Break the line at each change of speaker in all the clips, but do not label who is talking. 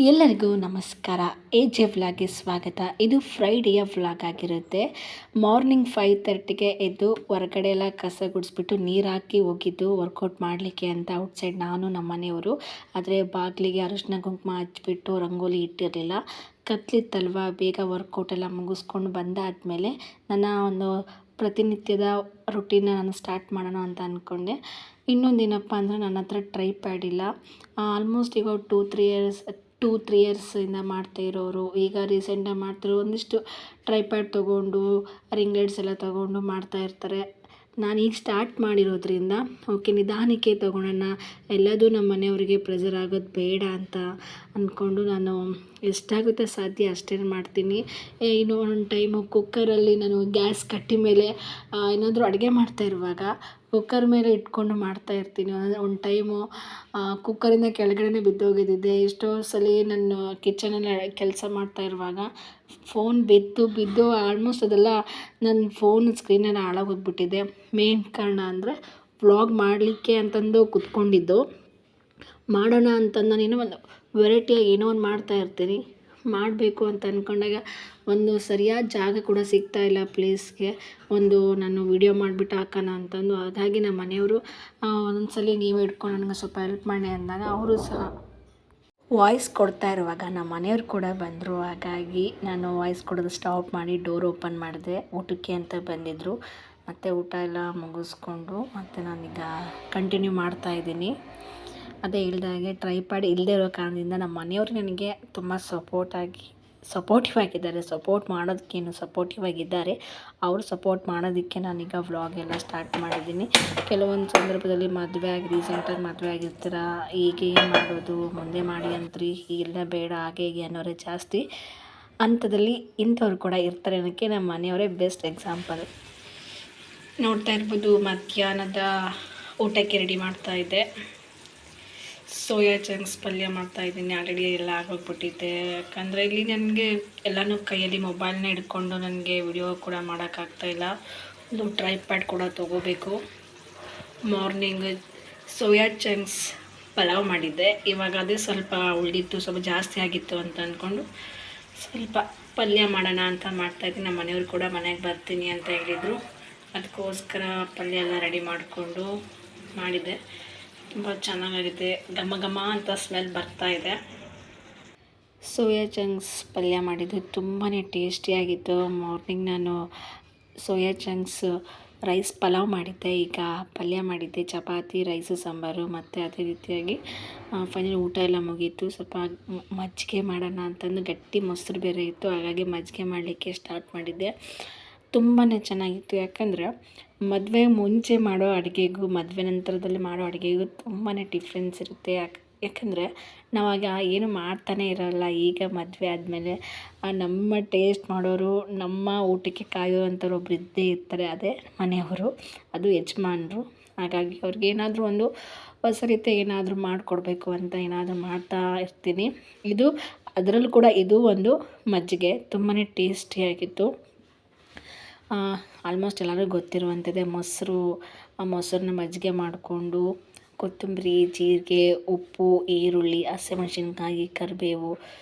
ಎಲ್ಲರಿಗೂ ನಮಸ್ಕಾರ. ಎಜೆ ವ್ಲಾಗ್ಗೆ ಸ್ವಾಗತ. ಇದು ಫ್ರೈಡೆಯ ವ್ಲಾಗ್ ಆಗಿರುತ್ತೆ. ಮಾರ್ನಿಂಗ್ 5:30ಗೆ ಎದ್ದು ಹೊರಗಡೆ ಎಲ್ಲ ಕಸ ಗುಡಿಸ್ಬಿಟ್ಟು ನೀರು ಹಾಕಿ ಹೋಗಿದ್ದು ವರ್ಕೌಟ್ ಮಾಡಲಿಕ್ಕೆ ಅಂತ ಔಟ್ಸೈಡ್ ನಾನು ನಮ್ಮ ಮನೆಯವರು. ಆದರೆ ಬಾಗಿಲಿಗೆ ಅರಿಶಿನ ಕುಂಕುಮ ಹಚ್ಬಿಟ್ಟು ರಂಗೋಲಿ ಇಟ್ಟಿರಲಿಲ್ಲ. ಕತ್ಲಿತ್ತಲ್ವ, ಬೇಗ ವರ್ಕೌಟ್ ಎಲ್ಲ ಮುಗಿಸ್ಕೊಂಡು ಬಂದಾದಮೇಲೆ ನನ್ನ ಒಂದು ಪ್ರತಿನಿತ್ಯದ ರುಟೀನ ನಾನು ಸ್ಟಾರ್ಟ್ ಮಾಡೋಣ ಅಂತ ಅಂದ್ಕೊಂಡೆ. ಇನ್ನೊಂದೇನಪ್ಪ ಅಂದರೆ ನನ್ನ ಹತ್ರ ಟ್ರೈಪ್ಯಾಡ್ ಇಲ್ಲ. ಆಲ್ಮೋಸ್ಟ್ ಇವಾಗ 2-3 ಇಯರ್ಸಿಂದ ಮಾಡ್ತಾ ಇರೋರು ಈಗ ರೀಸೆಂಟಾಗಿ ಮಾಡ್ತಿರೋ ಒಂದಿಷ್ಟು ಟ್ರೈಪ್ಯಾಡ್ ತೊಗೊಂಡು ರಿಂಗ್ ಲೈಟ್ಸ್ ಎಲ್ಲ ತೊಗೊಂಡು ಮಾಡ್ತಾ ಇರ್ತಾರೆ. ನಾನು ಈಗ ಸ್ಟಾರ್ಟ್ ಮಾಡಿರೋದ್ರಿಂದ ಓಕೆ ನಿಧಾನಕ್ಕೆ ತೊಗೊಳೋಣ, ಎಲ್ಲದೂ ನಮ್ಮ ಮನೆಯವರಿಗೆ ಪ್ರೆಷರ್ ಆಗೋದು ಬೇಡ ಅಂತ ಅಂದ್ಕೊಂಡು ನಾನು ಎಷ್ಟಾಗುತ್ತೆ ಸಾಧ್ಯ ಅಷ್ಟೇ ಮಾಡ್ತೀನಿ. ಇನ್ನು ಒಂದು ಟೈಮು ಕುಕ್ಕರಲ್ಲಿ ನಾನು ಗ್ಯಾಸ್ ಕಟ್ಟಿ ಮೇಲೆ ಏನಾದರೂ ಅಡುಗೆ ಮಾಡ್ತಾ ಇರುವಾಗ ಕುಕ್ಕರ್ ಮೇಲೆ ಇಟ್ಕೊಂಡು ಮಾಡ್ತಾ ಇರ್ತೀನಿ. ಒಂದು ಟೈಮು ಕುಕ್ಕರಿಂದ ಕೆಳಗಡೆ ಬಿದ್ದೋಗಿದ್ದಿದ್ದೆ. ಎಷ್ಟೋ ಸಲ ನಾನು ಕಿಚನಲ್ಲಿ ಕೆಲಸ ಮಾಡ್ತಾ ಇರುವಾಗ ಫೋನ್ ಬಿದ್ದು ಆಲ್ಮೋಸ್ಟ್ ಅದೆಲ್ಲ ನನ್ನ ಫೋನ್ ಸ್ಕ್ರೀನೆಲ್ಲ ಹಾಳಾಗೋಗ್ಬಿಟ್ಟಿದೆ. ಮೇನ್ ಕಾರಣ ಅಂದರೆ ವ್ಲಾಗ್ ಮಾಡಲಿಕ್ಕೆ ಅಂತಂದು ಕೂತ್ಕೊಂಡಿದ್ದು, ಮಾಡೋಣ ಅಂತಂದು ನಾನೇನೋ ಒಂದು ವೆರೈಟಿಯಾಗಿ ಏನೋ ಒಂದು ಮಾಡ್ತಾ ಇರ್ತೀನಿ. ಮಾಡಬೇಕು ಅಂತ ಅಂದ್ಕೊಂಡಾಗ ಒಂದು ಸರಿಯಾದ ಜಾಗ ಕೂಡ ಸಿಗ್ತಾ ಇಲ್ಲ ಪ್ಲೇಸ್ಗೆ, ಒಂದು ನಾನು ವಿಡಿಯೋ ಮಾಡಿಬಿಟ್ಟು ಹಾಕೋಣ ಅಂತಂದು. ಹಾಗಾಗಿ ನಮ್ಮ ಮನೆಯವರು ಒಂದೊಂದು ಸಲ ನೀವೇ ಇಟ್ಕೊಂಡು ನನಗೆ ಸ್ವಲ್ಪ ಹೆಲ್ಪ್ ಮಾಡಿ ಅಂದಾಗ ಅವರು ಸಹ ವಾಯ್ಸ್ ಕೊಡ್ತಾ ಇರುವಾಗ ನಮ್ಮ ಮನೆಯವ್ರು ಕೂಡ ಬಂದರು. ಹಾಗಾಗಿ ನಾನು ವಾಯ್ಸ್ ಕೊಡೋದು ಸ್ಟಾಪ್ ಮಾಡಿ ಡೋರ್ ಓಪನ್ ಮಾಡಿದೆ. ಊಟಕ್ಕೆ ಅಂತ ಬಂದಿದ್ದರು. ಮತ್ತು ಊಟ ಎಲ್ಲ ಮುಗಿಸ್ಕೊಂಡು ಮತ್ತು ನಾನೀಗ ಕಂಟಿನ್ಯೂ ಮಾಡ್ತಾಯಿದ್ದೀನಿ. ಅದೇ ಹೇಳ್ದಾಗೆ ಟ್ರೈಪ್ಯಾಡ್ ಇಲ್ಲದೇ ಇರೋ ಕಾರಣದಿಂದ ನಮ್ಮ ಮನೆಯವರು ನನಗೆ ತುಂಬ ಸಪೋರ್ಟಿವ್ ಆಗಿದ್ದಾರೆ. ಸಪೋರ್ಟಿವ್ ಆಗಿದ್ದಾರೆ. ಅವರು ಸಪೋರ್ಟ್ ಮಾಡೋದಕ್ಕೆ ನಾನೀಗ ವ್ಲಾಗ್ ಎಲ್ಲ ಸ್ಟಾರ್ಟ್ ಮಾಡಿದ್ದೀನಿ. ಕೆಲವೊಂದು ಸಂದರ್ಭದಲ್ಲಿ ರೀಸೆಂಟಾಗಿ ಮದುವೆ ಆಗಿರ್ತೀರ, ಹೀಗೆ ಏನು ಮಾಡೋದು, ಮುಂದೆ ಮಾಡಿ ಅಂತ್ರಿ, ಇಲ್ಲ ಬೇಡ ಹಾಗೆ ಹೀಗೆ ಅನ್ನೋರೇ ಜಾಸ್ತಿ. ಅಂಥದ್ರಲ್ಲಿ ಇಂಥವ್ರು ಕೂಡ ಇರ್ತಾರೆ ಅನ್ನೋಕ್ಕೆ ನಮ್ಮ ಮನೆಯವರೇ ಬೆಸ್ಟ್ ಎಕ್ಸಾಂಪಲ್. ನೋಡ್ತಾ ಇರ್ಬೋದು, ಮಧ್ಯಾಹ್ನದ ಊಟಕ್ಕೆ ರೆಡಿ ಮಾಡ್ತಾಯಿದ್ದೆ. ಸೋಯಾ ಚಂಕ್ಸ್ ಪಲ್ಯ ಮಾಡ್ತಾಯಿದ್ದೀನಿ. ಆಲ್ರೆಡಿ ಎಲ್ಲ ಆಗೋಗ್ಬಿಟ್ಟಿದೆ. ಯಾಕಂದರೆ ಇಲ್ಲಿ ನನಗೆ ಎಲ್ಲನೂ ಕೈಯಲ್ಲಿ ಮೊಬೈಲ್ನ ಹಿಡ್ಕೊಂಡು ನನಗೆ ವಿಡಿಯೋ ಕೂಡ ಮಾಡೋಕ್ಕಾಗ್ತಾಯಿಲ್ಲ. ಒಂದು ಟ್ರೈಪ್ಯಾಡ್ ಕೂಡ ತೊಗೋಬೇಕು. ಮಾರ್ನಿಂಗ್ ಸೋಯಾ ಚಂಕ್ಸ್ ಪಲಾವ್ ಮಾಡಿದ್ದೆ. ಇವಾಗ ಅದೇ ಸ್ವಲ್ಪ ಉಳಿದಿತ್ತು, ಸ್ವಲ್ಪ ಜಾಸ್ತಿ ಆಗಿತ್ತು ಅಂತ ಅಂದ್ಕೊಂಡು ಸ್ವಲ್ಪ ಪಲ್ಯ ಮಾಡೋಣ ಅಂತ ಮಾಡ್ತಾಯಿದ್ದೀನಿ. ನಮ್ಮ ಮನೆಯವರು ಕೂಡ ಮನೆಗೆ ಬರ್ತೀನಿ ಅಂತ ಹೇಳಿದರು. ಅದಕ್ಕೋಸ್ಕರ ಪಲ್ಯ ಎಲ್ಲ ರೆಡಿ ಮಾಡಿಕೊಂಡು ಮಾಡಿದ್ದೆ. ತುಂಬ ಚೆನ್ನಾಗಿದೆ, ಘಮ ಘಮ ಅಂತ ಸ್ಮೆಲ್ ಬರ್ತಾಯಿದೆ. ಸೋಯಾ ಚಂಕ್ಸ್ ಪಲ್ಯ ಮಾಡಿದ್ದು ತುಂಬಾ ಟೇಸ್ಟಿಯಾಗಿತ್ತು. ಮಾರ್ನಿಂಗ್ ನಾನು ಸೋಯಾ ಚಂಕ್ಸ್ ರೈಸ್ ಪಲಾವ್ ಮಾಡಿದ್ದೆ, ಈಗ ಪಲ್ಯ ಮಾಡಿದ್ದೆ, ಚಪಾತಿ, ರೈಸು, ಸಾಂಬಾರು. ಮತ್ತು ಅದೇ ರೀತಿಯಾಗಿ ಫೈನಲ್ ಊಟ ಎಲ್ಲ ಮುಗೀತು. ಸ್ವಲ್ಪ ಮಜ್ಜಿಗೆ ಮಾಡೋಣ ಅಂತಂದು ಗಟ್ಟಿ ಮೊಸರು ಬೇರೆ ಇತ್ತು, ಹಾಗಾಗಿ ಮಜ್ಜಿಗೆ ಮಾಡಲಿಕ್ಕೆ ಸ್ಟಾರ್ಟ್ ಮಾಡಿದ್ದೆ. ತುಂಬಾ ಚೆನ್ನಾಗಿತ್ತು. ಯಾಕಂದರೆ ಮದುವೆ ಮುಂಚೆ ಮಾಡೋ ಅಡುಗೆಗೂ ಮದುವೆ ನಂತರದಲ್ಲಿ ಮಾಡೋ ಅಡುಗೆಗೂ ತುಂಬಾ ಡಿಫ್ರೆನ್ಸ್ ಇರುತ್ತೆ. ಯಾಕಂದರೆ ನಾವಾಗ ಏನು ಮಾಡ್ತಾನೆ ಇರೋಲ್ಲ. ಈಗ ಮದುವೆ ಆದಮೇಲೆ ನಮ್ಮ ಟೇಸ್ಟ್ ಮಾಡೋರು, ನಮ್ಮ ಊಟಕ್ಕೆ ಕಾಯುವಂಥವ್ರು ಒಬ್ರು ಇದ್ದೇ ಇರ್ತಾರೆ. ಅದೇ ಮನೆಯವರು, ಅದು ಯಜಮಾನರು. ಹಾಗಾಗಿ ಅವ್ರಿಗೇನಾದರೂ ಒಂದು ಹೊಸ ರೀತಿ ಏನಾದರೂ ಮಾಡಿಕೊಡ್ಬೇಕು ಅಂತ ಏನಾದರೂ ಮಾಡ್ತಾ ಇರ್ತೀನಿ. ಅದರಲ್ಲೂ ಕೂಡ ಇದು ಒಂದು ಮಜ್ಜಿಗೆ ತುಂಬಾ ಟೇಸ್ಟಿಯಾಗಿತ್ತು. ಆಲ್ಮೋಸ್ಟ್ ಎಲ್ಲರಿಗೂ ಗೊತ್ತಿರುವಂಥದ್ದೇ ಮೊಸರನ್ನ ಮಜ್ಜಿಗೆ ಮಾಡಿಕೊಂಡು ಕೊತ್ತಂಬರಿ, ಜೀರಿಗೆ, ಉಪ್ಪು, ಈರುಳ್ಳಿ, ಹಸಿಮೆಣಸಿನ್ಕಾಯಿ, ಕರಿಬೇವು,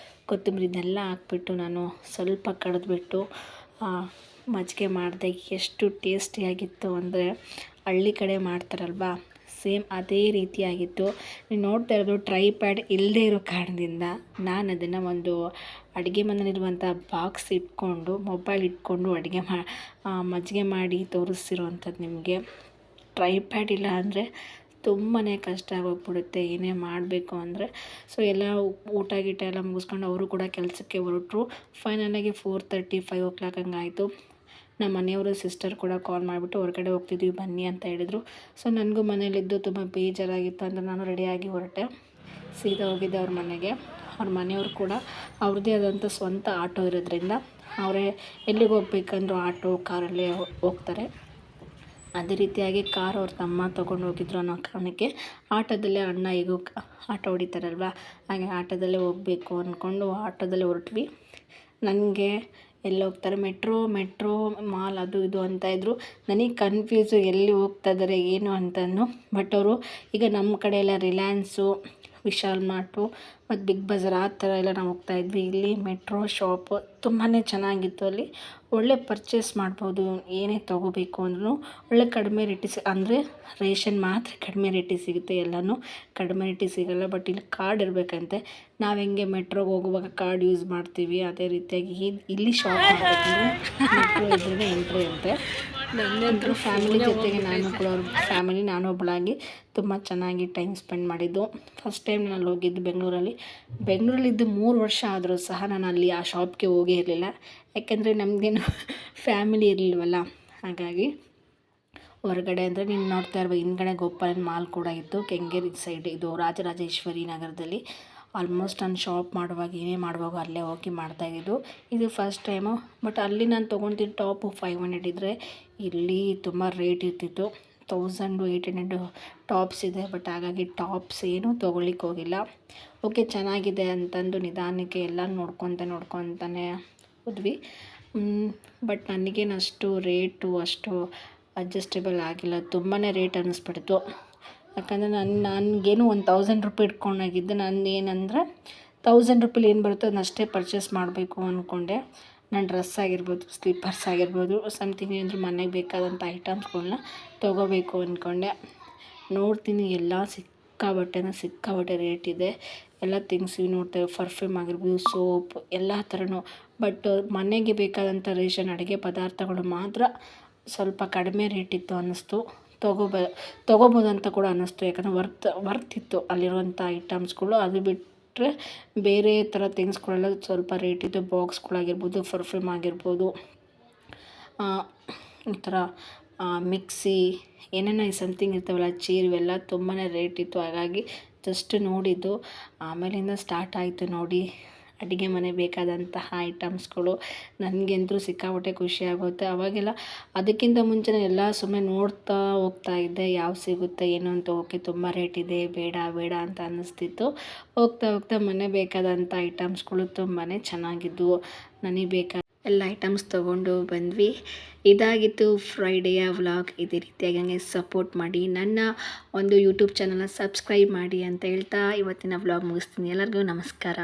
ಕೊತ್ತಂಬರಿ ಇದನ್ನೆಲ್ಲ ಹಾಕ್ಬಿಟ್ಟು ನಾನು ಸ್ವಲ್ಪ ಕಡಿದ್ಬಿಟ್ಟು ಮಜ್ಜಿಗೆ ಮಾಡಿದೆ. ಎಷ್ಟು ಟೇಸ್ಟಿಯಾಗಿತ್ತು ಅಂದರೆ ಹಳ್ಳಿ ಕಡೆ ಮಾಡ್ತಾರಲ್ವ, ಸೇಮ್ ಅದೇ ರೀತಿಯಾಗಿತ್ತು. ನೀವು ನೋಡ್ತಾ ಇರೋದು ಟ್ರೈಪ್ಯಾಡ್ ಇಲ್ಲದೇ ಇರೋ ಕಾರಣದಿಂದ ನಾನು ಅದನ್ನು ಒಂದು ಅಡುಗೆ ಮನೆಯಲ್ಲಿರುವಂಥ ಬಾಕ್ಸ್ ಇಟ್ಕೊಂಡು, ಮೊಬೈಲ್ ಇಟ್ಕೊಂಡು ಮಜ್ಜಿಗೆ ಮಾಡಿ ತೋರಿಸ್ತಿರೋವಂಥದ್ದು ನಿಮಗೆ. ಟ್ರೈಪ್ಯಾಡ್ ಇಲ್ಲ ಅಂದರೆ ತುಂಬಾ ಕಷ್ಟ ಆಗೋಗ್ಬಿಡುತ್ತೆ ಏನೇ ಮಾಡಬೇಕು ಅಂದರೆ. ಸೊ ಎಲ್ಲ ಊಟ ಗೀಟ ಎಲ್ಲ ಮುಗಿಸ್ಕೊಂಡು ಅವರು ಕೂಡ ಕೆಲಸಕ್ಕೆ ಹೊರಟರು. ಫೈನಲಾಗಿ 4:30, 5 o'clock ಹಂಗಾಯಿತು. ನಮ್ಮ ಮನೆಯವರು ಸಿಸ್ಟರ್ ಕೂಡ ಕಾಲ್ ಮಾಡಿಬಿಟ್ಟು ಹೊರಗಡೆ ಹೋಗ್ತಿದ್ವಿ ಬನ್ನಿ ಅಂತ ಹೇಳಿದರು. ಸೊ ನನಗೂ ಮನೇಲಿದ್ದು ತುಂಬ ಬೇಜಾರಾಗಿತ್ತು ಅಂತ ನಾನು ರೆಡಿಯಾಗಿ ಹೊರಟೆ. ಸೀದಾ ಹೋಗಿದ್ದೆ ಅವ್ರ ಮನೆಗೆ. ಅವ್ರ ಮನೆಯವರು ಕೂಡ ಅವ್ರದ್ದೇ ಆದಂಥ ಸ್ವಂತ ಆಟೋ ಇರೋದ್ರಿಂದ ಅವರೇ ಎಲ್ಲಿಗೆ ಹೋಗ್ಬೇಕಂದ್ರೂ ಆಟೋ, ಕಾರಲ್ಲೇ ಹೋಗ್ತಾರೆ. ಅದೇ ರೀತಿಯಾಗಿ ಕಾರ್ ಅವ್ರ ತಮ್ಮ ತೊಗೊಂಡು ಹೋಗಿದ್ರು ಅನ್ನೋ ಕಾರಣಕ್ಕೆ ಆಟೋದಲ್ಲೇ ಅಣ್ಣ ಈಗೂ ಆಟೋ ಹೊಡಿತಾರಲ್ವ, ಹಾಗೆ ಆಟೋದಲ್ಲೇ ಹೋಗಬೇಕು ಅಂದ್ಕೊಂಡು ಆಟೋದಲ್ಲೇ ಹೊರಟ್ವಿ. ನನಗೆ ಎಲ್ಲಿ ಹೋಗ್ತಾರೆ, ಮೆಟ್ರೋ ಮಾಲ್ ಅದು ಇದು ಅಂತ ಇದ್ದರು. ನನಗೆ ಕನ್ಫ್ಯೂಸು ಎಲ್ಲಿ ಹೋಗ್ತಾ ಇದ್ದಾರೆ ಏನು ಅಂತಂದು. ಬಟ್ ಅವರು ಈಗ ನಮ್ಮ ಕಡೆ ಎಲ್ಲ ರಿಲಯನ್ಸು, ವಿಶಾಲ್ ಮಾರ್ಟು ಮತ್ತು ಬಿಗ್ ಬಜಾರ್ ಆ ಥರ ಎಲ್ಲ ನಾವು ಹೋಗ್ತಾಯಿದ್ವಿ. ಇಲ್ಲಿ ಮೆಟ್ರೋ ಶಾಪು ತುಂಬಾ ಚೆನ್ನಾಗಿತ್ತು. ಅಲ್ಲಿ ಒಳ್ಳೆ ಪರ್ಚೇಸ್ ಮಾಡ್ಬೋದು. ಏನೇ ತೊಗೋಬೇಕು ಅಂದ್ರೂ ಒಳ್ಳೆ ಕಡಿಮೆ ರೇಟಿಗೆ ಅಂದರೆ ರೇಷನ್ ಮಾತ್ರ ಕಡಿಮೆ ರೇಟಿಗೆ ಸಿಗುತ್ತೆ, ಎಲ್ಲನೂ ಕಡಿಮೆ ರೇಟಿಗೆ ಸಿಗೋಲ್ಲ. ಬಟ್ ಇಲ್ಲಿ ಕಾರ್ಡ್ ಇರಬೇಕಂತೆ. ನಾವು ಹೆಂಗೆ ಮೆಟ್ರೋಗೆ ಹೋಗುವಾಗ ಕಾರ್ಡ್ ಯೂಸ್ ಮಾಡ್ತೀವಿ ಅದೇ ರೀತಿಯಾಗಿ ಇಲ್ಲಿ ಶಾಪ್ ಮಾಡಬೇಕಂದ್ರೆ ಮೆಟ್ರೋ ಇದ್ರೇ ಎಂಟ್ರಿ ಅಂತೆ. ನನ್ನಂತರೂ ಫ್ಯಾಮಿಲಿ ಜೊತೆಗೆ ನಾನು ಒಬ್ಬಳಾಗಿ ತುಂಬ ಚೆನ್ನಾಗಿ ಟೈಮ್ ಸ್ಪೆಂಡ್ ಮಾಡಿದ್ದು. ಫಸ್ಟ್ ಟೈಮ್ ನಾನು ಹೋಗಿದ್ದು ಬೆಂಗಳೂರಲ್ಲಿದ್ದು 3 ವರ್ಷ ಆದರೂ ಸಹ ನಾನು ಅಲ್ಲಿ ಆ ಶಾಪ್ಗೆ ಹೋಗೇ ಇರಲಿಲ್ಲ. ಯಾಕೆಂದರೆ ನಮಗೇನು ಫ್ಯಾಮಿಲಿ ಇರಲಿಲ್ವಲ್ಲ, ಹಾಗಾಗಿ ಹೊರಗಡೆ ಅಂದರೆ ನೀನು ನೋಡ್ತಾ ಇರ್ಬೋದು ಹಿಂದ್ಗಡೆ ಗೋಪಾಲನ್ ಮಾಲ್ ಕೂಡ ಇತ್ತು. ಕೆಂಗೇರಿ ಸೈಡ್ ಇದು ರಾಜರಾಜೇಶ್ವರಿ ನಗರದಲ್ಲಿ. ಆಲ್ಮೋಸ್ಟ್ ನಾನು ಶಾಪ್ ಮಾಡುವಾಗ ಏನೇ ಮಾಡುವಾಗ ಅಲ್ಲೇ ಹೋಗಿ ಮಾಡ್ತಾಯಿದ್ದು. ಇದು ಫಸ್ಟ್ ಟೈಮು. ಬಟ್ ಅಲ್ಲಿ ನಾನು ತೊಗೊತಿದ್ದ ಟಾಪು 500 ಇದ್ದರೆ ಇಲ್ಲಿ ತುಂಬ ರೇಟ್ ಇರ್ತಿತ್ತು. 1800 ಟಾಪ್ಸ್ ಇದೆ. ಬಟ್ ಹಾಗಾಗಿ ಟಾಪ್ಸ್ ಏನೂ ತೊಗೊಳ್ಳಿಕ್ಕೆ ಹೋಗಿಲ್ಲ. ಓಕೆ ಚೆನ್ನಾಗಿದೆ ಅಂತಂದು ನಿಧಾನಕ್ಕೆ ಎಲ್ಲ ನೋಡ್ಕೊತಾನೆ ಹೋದ್ವಿ. ಬಟ್ ನನಗೇನು ಅಷ್ಟು ರೇಟು ಅಷ್ಟು ಅಡ್ಜಸ್ಟೇಬಲ್ ಆಗಿಲ್ಲ. ತುಂಬಾ ರೇಟ್ ಅನ್ನಿಸ್ಬಿಡ್ತು. ಯಾಕಂದರೆ ನನಗೇನು 1000 ರೂಪಾಯಿ ಇಟ್ಕೊಂಡಾಗಿದ್ದೆ. ನಾನು ಏನಂದರೆ 1000 ರೂಪಾಯಿ ಏನು ಬರುತ್ತೋ ಅದನ್ನಷ್ಟೇ ಪರ್ಚೇಸ್ ಮಾಡಬೇಕು ಅಂದ್ಕೊಂಡೆ. ನನ್ನ ಡ್ರೆಸ್ ಆಗಿರ್ಬೋದು, ಸ್ಲಿಪ್ಪರ್ಸ್ ಆಗಿರ್ಬೋದು, ಸಮಥಿಂಗ್ ಏನಾದರೂ ಮನೆಗೆ ಬೇಕಾದಂಥ ಐಟಮ್ಸ್ಗಳನ್ನ ತೊಗೋಬೇಕು ಅಂದ್ಕೊಂಡೆ. ನೋಡ್ತೀನಿ ಎಲ್ಲ ಸಿಕ್ಕಾಬಟ್ಟೆ ರೇಟ್ ಇದೆ. ಎಲ್ಲ ಥಿಂಗ್ಸ್ ನೋಡ್ತೇವೆ, ಪರ್ಫ್ಯೂಮ್ ಆಗಿರ್ಬೋದು, ಸೋಪ್ ಎಲ್ಲ ಥರನೂ. ಬಟ್ ಮನೆಗೆ ಬೇಕಾದಂಥ ರೇಷನ್ ಅಡುಗೆ ಪದಾರ್ಥಗಳು ಮಾತ್ರ ಸ್ವಲ್ಪ ಕಡಿಮೆ ರೇಟ್ ಇತ್ತು ಅನ್ನಿಸ್ತು. ತೊಗೋಬೋದು ಅಂತ ಕೂಡ ಅನ್ನಿಸ್ತು. ಯಾಕಂದರೆ ವರ್ತ್ ಇತ್ತು ಅಲ್ಲಿರುವಂಥ ಐಟಮ್ಸ್ಗಳು. ಅದು ಬಿಟ್ಟರೆ ಬೇರೆ ಥರ ಥಿಂಗ್ಸ್ಗಳೆಲ್ಲ ಸ್ವಲ್ಪ ರೇಟ್ ಇತ್ತು. ಬಾಕ್ಸ್ಗಳಾಗಿರ್ಬೋದು, ಪರ್ಫ್ಯೂಮ್ ಆಗಿರ್ಬೋದು, ಈ ಥರ ಮಿಕ್ಸಿ ಏನೇನೋ ಸಮಥಿಂಗ್ ಇರ್ತಾವಲ್ಲ, ಚೀರ್ ಇವೆಲ್ಲ ತುಂಬಾ ರೇಟ್ ಇತ್ತು. ಹಾಗಾಗಿ ಜಸ್ಟ್ ನೋಡಿದ್ದು. ಆಮೇಲಿಂದ ಸ್ಟಾರ್ಟ್ ಆಯಿತು ನೋಡಿ ಅಡುಗೆ ಮನೆ ಬೇಕಾದಂತಹ ಐಟಮ್ಸ್ಗಳು. ನನಗಂತೂ ಸಿಕ್ಕಾಪಟ್ಟೆ ಖುಷಿಯಾಗುತ್ತೆ. ಅವಾಗೆಲ್ಲ ಅದಕ್ಕಿಂತ ಮುಂಚೆ ಎಲ್ಲ ಸುಮ್ಮನೆ ನೋಡ್ತಾ ಹೋಗ್ತಾಯಿದ್ದೆ, ಯಾವ ಸಿಗುತ್ತೆ ಏನು ಅಂತ. ಓಕೆ ತುಂಬ ರೇಟ್ ಇದೆ, ಬೇಡ ಅಂತ ಅನ್ನಿಸ್ತಿತ್ತು. ಹೋಗ್ತಾ ಮನೆ ಬೇಕಾದಂಥ ಐಟಮ್ಸ್ಗಳು ತುಂಬಾ ಚೆನ್ನಾಗಿದ್ವು. ನನಗೆ ಬೇಕಾದ ಎಲ್ಲ ಐಟಮ್ಸ್ ತೊಗೊಂಡು ಬಂದ್ವಿ. ಇದಾಗಿತ್ತು ಫ್ರೈಡೆಯ ವ್ಲಾಗ್. ಇದೇ ರೀತಿಯಾಗಿ ಹಂಗೆ ಸಪೋರ್ಟ್ ಮಾಡಿ, ನನ್ನ ಒಂದು ಯೂಟ್ಯೂಬ್ ಚಾನಲ್ನ ಸಬ್ಸ್ಕ್ರೈಬ್ ಮಾಡಿ ಅಂತ ಹೇಳ್ತಾ ಇವತ್ತಿನ ವ್ಲಾಗ್ ಮುಗಿಸ್ತೀನಿ. ಎಲ್ಲರಿಗೂ ನಮಸ್ಕಾರ.